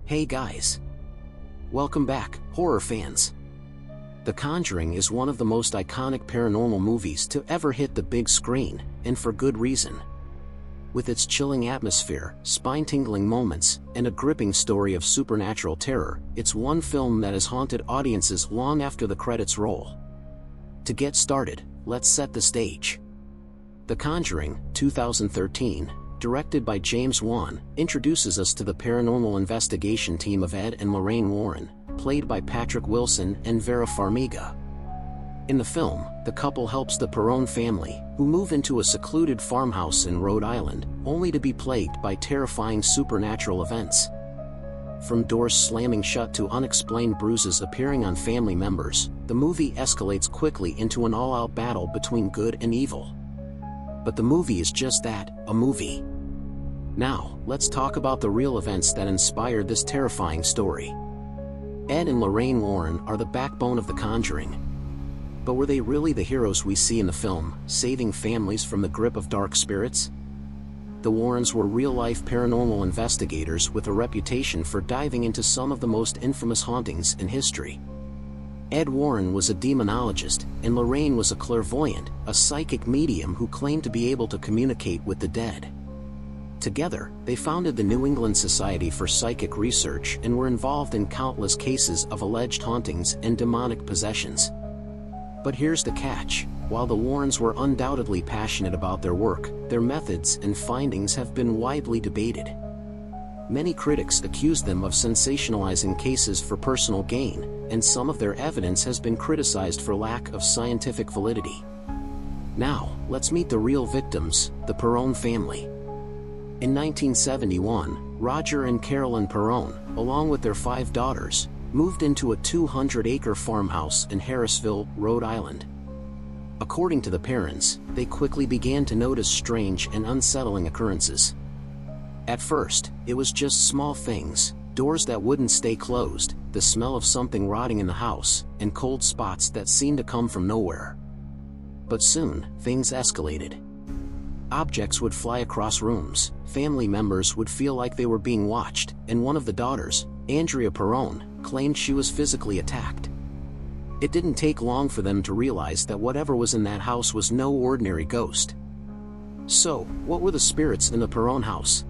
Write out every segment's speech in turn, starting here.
Hey guys! Welcome back, horror fans! The Conjuring is one of the most iconic paranormal movies to ever hit the big screen, and for good reason. With its chilling atmosphere, spine-tingling moments, and a gripping story of supernatural terror, it's one film that has haunted audiences long after the credits roll. To get started, let's set the stage. The Conjuring, 2013, directed by James Wan, introduces us to the paranormal investigation team of Ed and Lorraine Warren, played by Patrick Wilson and Vera Farmiga. In the film, the couple helps the Perron family, who move into a secluded farmhouse in Rhode Island, only to be plagued by terrifying supernatural events. From doors slamming shut to unexplained bruises appearing on family members, the movie escalates quickly into an all-out battle between good and evil. But the movie is just that, a movie. Now, let's talk about the real events that inspired this terrifying story. Ed and Lorraine Warren are the backbone of The Conjuring. But were they really the heroes we see in the film, saving families from the grip of dark spirits? The Warrens were real-life paranormal investigators with a reputation for diving into some of the most infamous hauntings in history. Ed Warren was a demonologist, and Lorraine was a clairvoyant, a psychic medium who claimed to be able to communicate with the dead. Together, they founded the New England Society for Psychic Research and were involved in countless cases of alleged hauntings and demonic possessions. But here's the catch: while the Warrens were undoubtedly passionate about their work, their methods and findings have been widely debated. Many critics accuse them of sensationalizing cases for personal gain, and some of their evidence has been criticized for lack of scientific validity. Now, let's meet the real victims, the Perron family. In 1971, Roger and Carolyn Perron, along with their 5 daughters, moved into a 200-acre farmhouse in Harrisville, Rhode Island. According to the parents, they quickly began to notice strange and unsettling occurrences. At first, it was just small things: doors that wouldn't stay closed, the smell of something rotting in the house, and cold spots that seemed to come from nowhere. But soon, things escalated. Objects would fly across rooms, family members would feel like they were being watched, and one of the daughters, Andrea Perron, claimed she was physically attacked. It didn't take long for them to realize that whatever was in that house was no ordinary ghost. So, what were the spirits in the Perron house?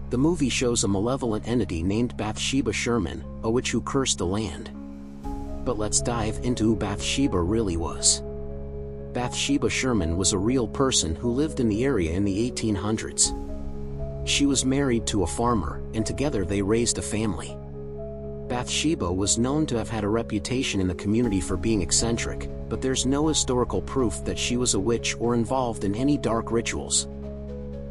The movie shows a malevolent entity named Bathsheba Sherman, a witch who cursed the land. But let's dive into who Bathsheba really was. Bathsheba Sherman was a real person who lived in the area in the 1800s. She was married to a farmer, and together they raised a family. Bathsheba was known to have had a reputation in the community for being eccentric, but there's no historical proof that she was a witch or involved in any dark rituals.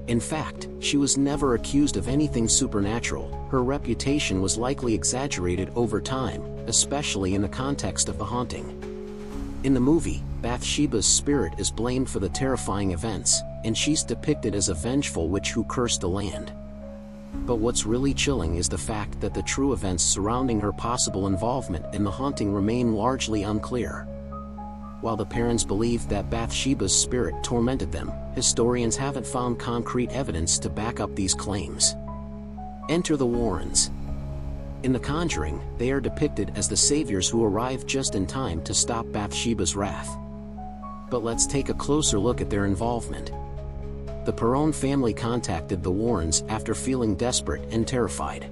In fact, she was never accused of anything supernatural. Her reputation was likely exaggerated over time, especially in the context of the haunting. In the movie, Bathsheba's spirit is blamed for the terrifying events, and she's depicted as a vengeful witch who cursed the land. But what's really chilling is the fact that the true events surrounding her possible involvement in the haunting remain largely unclear. While the parents believe that Bathsheba's spirit tormented them, historians haven't found concrete evidence to back up these claims. Enter the Warrens. In The Conjuring, they are depicted as the saviors who arrive just in time to stop Bathsheba's wrath. But let's take a closer look at their involvement. The Perron family contacted the Warrens after feeling desperate and terrified.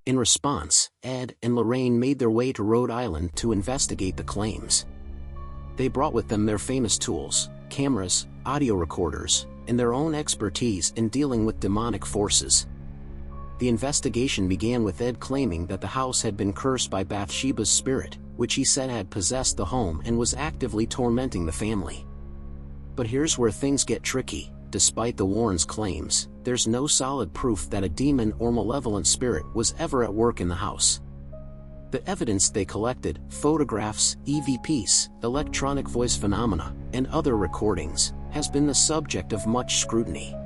In response, Ed and Lorraine made their way to Rhode Island to investigate the claims. They brought with them their famous tools, cameras, audio recorders, and their own expertise in dealing with demonic forces. The investigation began with Ed claiming that the house had been cursed by Bathsheba's spirit, which he said had possessed the home and was actively tormenting the family. But here's where things get tricky. Despite the Warrens' claims, there's no solid proof that a demon or malevolent spirit was ever at work in the house. The evidence they collected, photographs, EVPs, electronic voice phenomena, and other recordings, has been the subject of much scrutiny.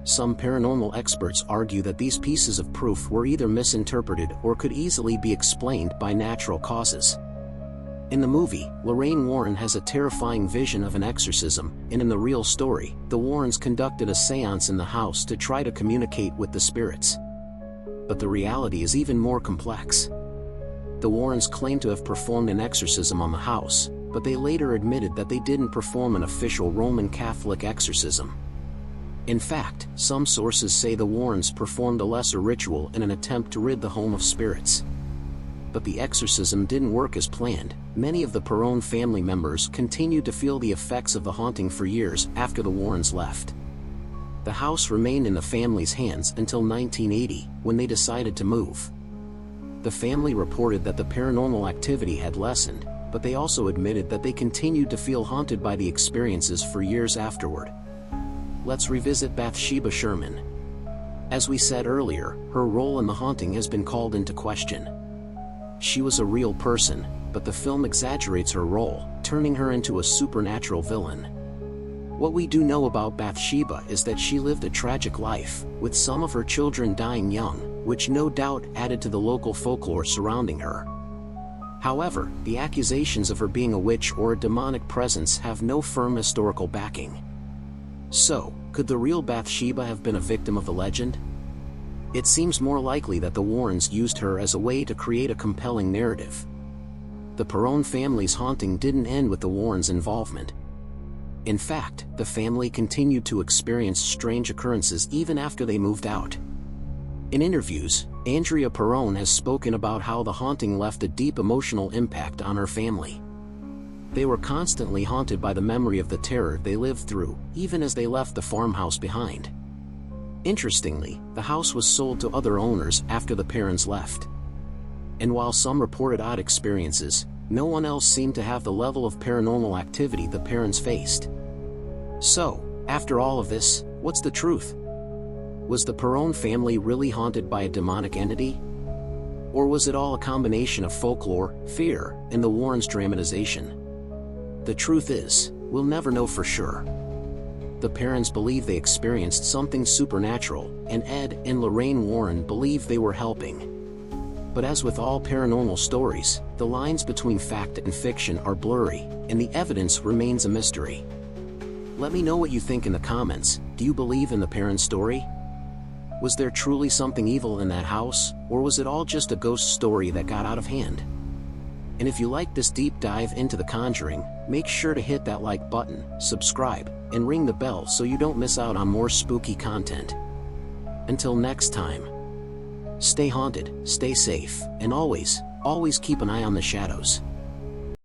Some paranormal experts argue that these pieces of proof were either misinterpreted or could easily be explained by natural causes. In the movie, Lorraine Warren has a terrifying vision of an exorcism, and in the real story, the Warrens conducted a seance in the house to try to communicate with the spirits. But the reality is even more complex. The Warrens claim to have performed an exorcism on the house, but they later admitted that they didn't perform an official Roman Catholic exorcism. In fact, some sources say the Warrens performed a lesser ritual in an attempt to rid the home of spirits. But the exorcism didn't work as planned. Many of the Perron family members continued to feel the effects of the haunting for years after the Warrens left. The house remained in the family's hands until 1980, when they decided to move. The family reported that the paranormal activity had lessened, but they also admitted that they continued to feel haunted by the experiences for years afterward. Let's revisit Bathsheba Sherman. As we said earlier, her role in the haunting has been called into question. She was a real person, but the film exaggerates her role, turning her into a supernatural villain. What we do know about Bathsheba is that she lived a tragic life, with some of her children dying young, which no doubt added to the local folklore surrounding her. However, the accusations of her being a witch or a demonic presence have no firm historical backing. So, could the real Bathsheba have been a victim of the legend? It seems more likely that the Warrens used her as a way to create a compelling narrative. The Perron family's haunting didn't end with the Warrens' involvement. In fact, the family continued to experience strange occurrences even after they moved out. In interviews, Andrea Perron has spoken about how the haunting left a deep emotional impact on her family. They were constantly haunted by the memory of the terror they lived through, even as they left the farmhouse behind. Interestingly, the house was sold to other owners after the parents left. And while some reported odd experiences, no one else seemed to have the level of paranormal activity the parents faced. So, after all of this, what's the truth? Was the Perron family really haunted by a demonic entity? Or was it all a combination of folklore, fear, and the Warrens' dramatization? The truth is, we'll never know for sure. The parents believe they experienced something supernatural, and Ed and Lorraine Warren believe they were helping. But as with all paranormal stories, the lines between fact and fiction are blurry, and the evidence remains a mystery. Let me know what you think in the comments. Do you believe in the parents' story? Was there truly something evil in that house, or was it all just a ghost story that got out of hand? And if you like this deep dive into The Conjuring, make sure to hit that like button, subscribe, and ring the bell so you don't miss out on more spooky content. Until next time, stay haunted, stay safe, and always keep an eye on the shadows.